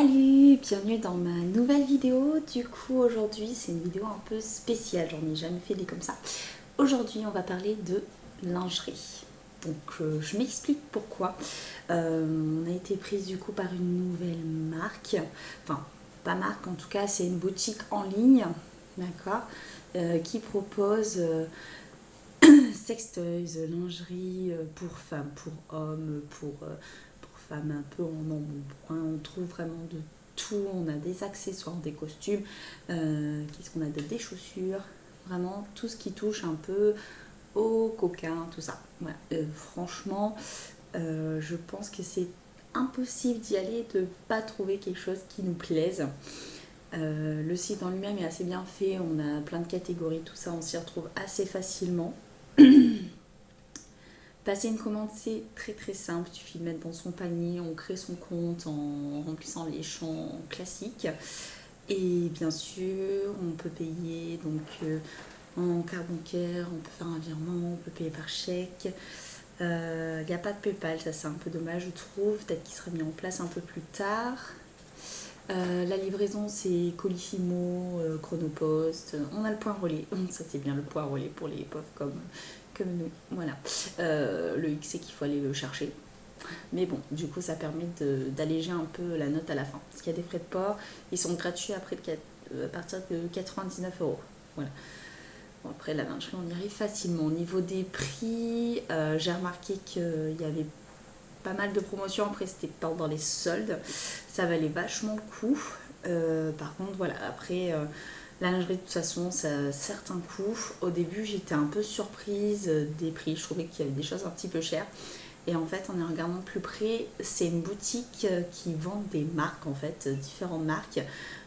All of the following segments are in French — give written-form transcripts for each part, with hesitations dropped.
Salut, bienvenue dans ma nouvelle vidéo. Du coup aujourd'hui c'est une vidéo un peu spéciale, j'en ai jamais fait des comme ça. Aujourd'hui on va parler de lingerie. Donc je m'explique pourquoi. On a été prise du coup par une nouvelle marque. Enfin pas marque, en tout cas c'est une boutique en ligne, d'accord, qui propose sextoys, lingerie pour femmes, pour hommes, pour femmes un peu en embonpoint. On trouve vraiment de tout. On a des accessoires, des costumes, qu'est-ce qu'on a des chaussures, vraiment tout ce qui touche un peu au coquin, tout ça. Voilà. Franchement, je pense que c'est impossible d'y aller et de ne pas trouver quelque chose qui nous plaise. Le site en lui-même est assez bien fait, on a plein de catégories, tout ça, on s'y retrouve assez facilement. Passer une commande, c'est très très simple, il suffit de mettre dans son panier, on crée son compte en remplissant les champs classiques. Et bien sûr, on peut payer donc en carte bancaire, on peut faire un virement, on peut payer par chèque. Il n'y a pas de PayPal, ça c'est un peu dommage je trouve, peut-être qu'il sera mis en place un peu plus tard. La livraison c'est Colissimo, Chronopost, on a le point relais, ça c'est bien le point relais pour les pauvres comme nous, voilà. Le X c'est qu'il faut aller le chercher, mais bon, du coup ça permet d'alléger un peu la note à la fin, parce qu'il y a des frais de port, ils sont gratuits à partir de 99 €, voilà. Bon, après la lingerie on y arrive facilement. Au niveau des prix, j'ai remarqué qu'il y avait pas mal de promotions, après c'était pendant les soldes, ça valait vachement le coup. Par contre voilà, après la lingerie de toute façon ça a certains coûts. Au début j'étais un peu surprise des prix, je trouvais qu'il y avait des choses un petit peu chères. Et en fait en y regardant de plus près, c'est une boutique qui vend des marques en fait, différentes marques.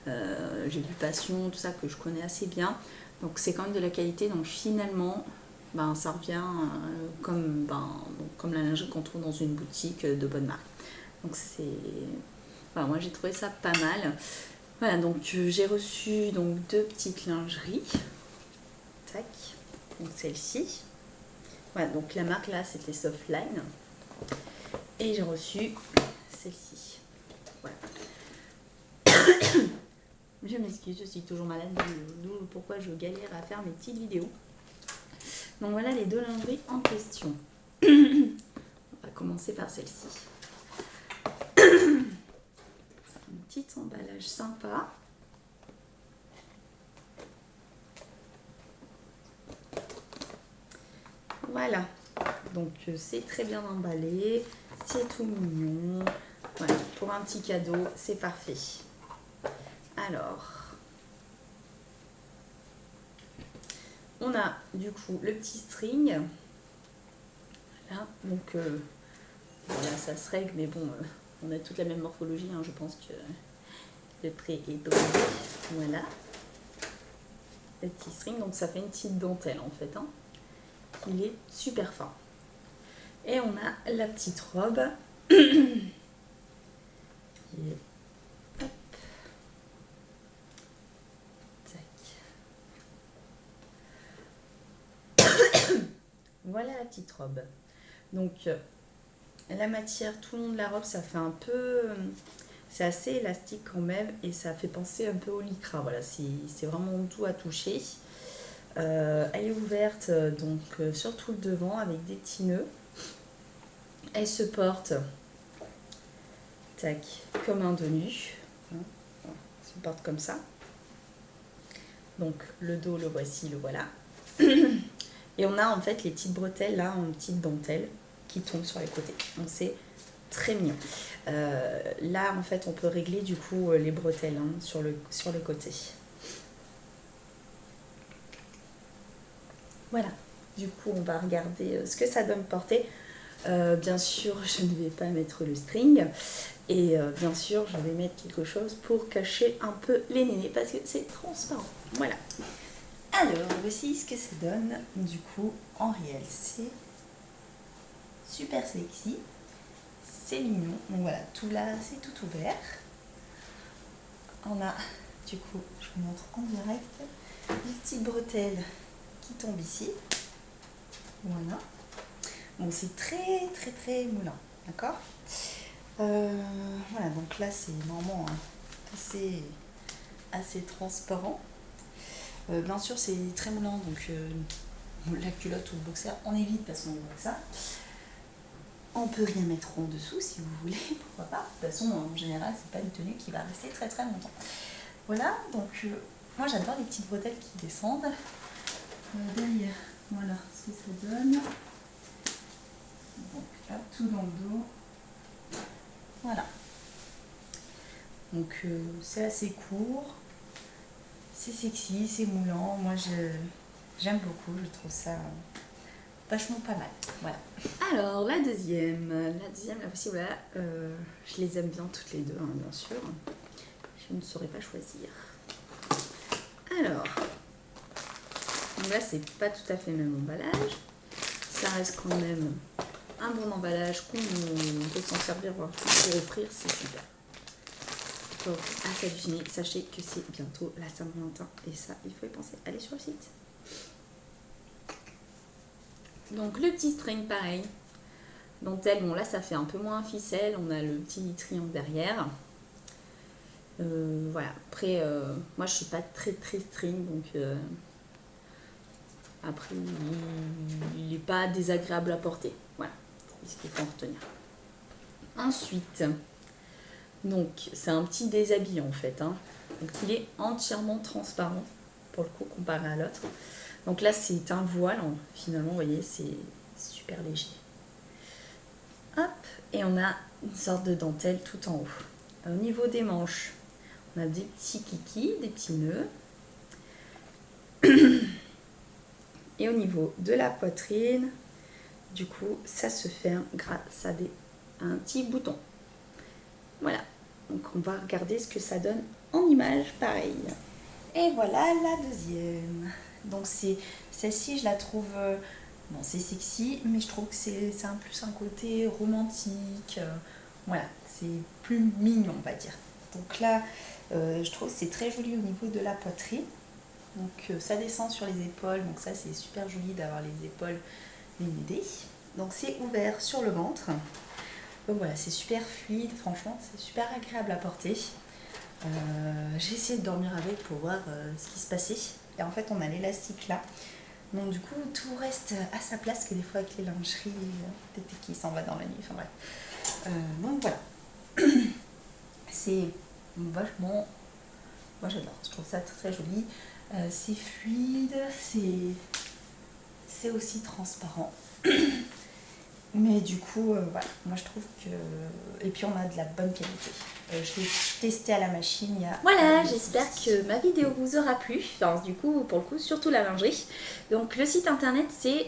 J'ai vu Passion, tout ça que je connais assez bien. Donc c'est quand même de la qualité, donc finalement ça revient comme la lingerie qu'on trouve dans une boutique de bonne marque. Donc voilà, moi j'ai trouvé ça pas mal. Voilà, donc j'ai reçu donc deux petites lingeries. Tac, donc celle-ci. Voilà, donc la marque là c'était Softline. Et j'ai reçu celle-ci. Voilà. Je m'excuse, je suis toujours malade, d'où pourquoi je galère à faire mes petites vidéos. Donc voilà les deux lingeries en question. On va commencer par celle-ci. Un petit emballage sympa. Voilà, donc c'est très bien emballé, c'est tout mignon. Voilà, pour un petit cadeau, c'est parfait. Alors, on a du coup le petit string. Voilà, donc voilà, ça se règle, mais bon, on a toute la même morphologie, hein, je pense que le trait est brisé. Voilà, le petit string, donc ça fait une petite dentelle en fait, hein. Il est super fin. Et on a la petite robe qui est... Hop. Tac. Voilà la petite robe. Donc la matière, tout le long de la robe, ça fait un peu... C'est assez élastique quand même et ça fait penser un peu au lycra. Voilà, c'est vraiment doux à toucher. Elle est ouverte donc sur tout le devant avec des petits nœuds. Elle se porte tac, comme un dos nu. Elle se porte comme ça. Donc le dos, le voici, le voilà. Et on a en fait les petites bretelles là en petite dentelle qui tombent sur les côtés. Donc c'est très mignon. Là en fait on peut régler du coup les bretelles hein, sur les côtés. Voilà. Du coup on va regarder ce que ça donne porter. Bien sûr je ne vais pas mettre le string. Et bien sûr je vais mettre quelque chose pour cacher un peu les nénés parce que c'est transparent. Voilà. Alors, voici ce que ça donne du coup en réel. C'est super sexy, c'est mignon. Donc voilà, tout là c'est tout ouvert. On a du coup, je vous montre en direct, les petites bretelles qui tombent ici. Voilà. Bon, c'est très très très moulant, d'accord. Voilà, donc donc là c'est normalement assez transparent. Bien sûr c'est très moulant, donc la culotte ou le boxer on évite parce qu'on voit ça. On peut rien mettre en dessous si vous voulez, pourquoi pas. De toute façon en général c'est pas une tenue qui va rester très très longtemps. Voilà, donc moi j'adore les petites bretelles qui descendent. Derrière, voilà ce que ça donne. Donc là, tout dans le dos. Voilà. Donc c'est assez court. C'est sexy, c'est moulant. Moi j'aime beaucoup, je trouve ça vachement pas mal. Voilà. Alors la deuxième, la voici, voilà. Je les aime bien toutes les deux, hein, bien sûr. Je ne saurais pas choisir. Alors, donc là c'est pas tout à fait le même emballage. Ça reste quand même un bon emballage qu'on peut s'en servir pour offrir, c'est super. Donc à ça du fini, sachez que c'est bientôt la Saint-Valentin et ça il faut y penser. Allez sur le site. Donc le petit string pareil, dentelle, bon là ça fait un peu moins ficelle, on a le petit triangle derrière. Voilà, après moi je suis pas très string, donc après il n'est pas désagréable à porter, voilà, c'est ce qu'il faut en retenir. Ensuite, donc c'est un petit déshabillant en fait, hein. Donc il est entièrement transparent pour le coup comparé à l'autre. Donc là c'est un voile, hein. Finalement vous voyez c'est super léger. Hop, et on a une sorte de dentelle tout en haut. Au niveau des manches, on a des petits kikis, des petits nœuds. Et au niveau de la poitrine, du coup, ça se ferme grâce à un petit bouton. Voilà, donc on va regarder ce que ça donne en image, pareil. Et voilà la deuxième. Donc celle-ci, je la trouve... bon, c'est sexy, mais je trouve que c'est un plus un côté romantique. Voilà, c'est plus mignon, on va dire. Donc là, je trouve que c'est très joli au niveau de la poitrine. Donc ça descend sur les épaules, donc ça c'est super joli d'avoir les épaules dénudées. Donc c'est ouvert sur le ventre. Donc voilà, c'est super fluide, franchement, c'est super agréable à porter. J'ai essayé de dormir avec pour voir ce qui se passait. Et en fait, on a l'élastique là. Donc du coup, tout reste à sa place, que des fois avec les lingeries, peut-être qui s'en va dans la nuit, enfin bref. Donc voilà. C'est vachement... Moi j'adore, je trouve ça très joli. C'est fluide, c'est aussi transparent. Mais du coup, voilà, moi je trouve que... Et puis on a de la bonne qualité. Je l'ai testé à la machine il y a... Voilà, j'espère que ma vidéo vous aura plu. Enfin, du coup, pour le coup, surtout la lingerie. Donc le site internet, c'est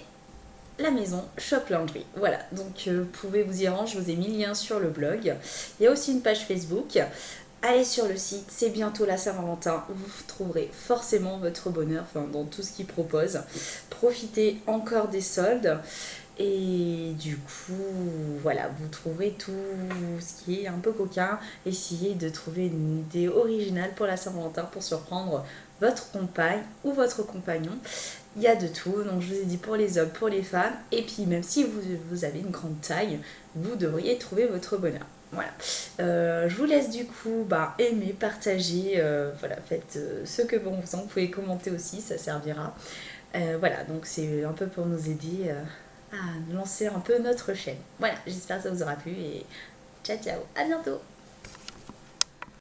la maison Shop Lingerie. Voilà, donc vous pouvez vous y rendre, je vous ai mis le lien sur le blog. Il y a aussi une page Facebook. Allez sur le site, c'est bientôt la Saint-Valentin, vous trouverez forcément votre bonheur, enfin, dans tout ce qu'ils proposent. Profitez encore des soldes et du coup, voilà, vous trouverez tout ce qui est un peu coquin. Essayez de trouver une idée originale pour la Saint-Valentin pour surprendre votre compagne ou votre compagnon. Il y a de tout, donc je vous ai dit pour les hommes, pour les femmes, et puis même si vous avez une grande taille, vous devriez trouver votre bonheur. Voilà, je vous laisse du coup aimer, partager, voilà, faites ce que bon vous en, vous pouvez commenter aussi, ça servira. Voilà, donc c'est un peu pour nous aider à lancer un peu notre chaîne. Voilà, j'espère que ça vous aura plu et ciao ciao, à bientôt.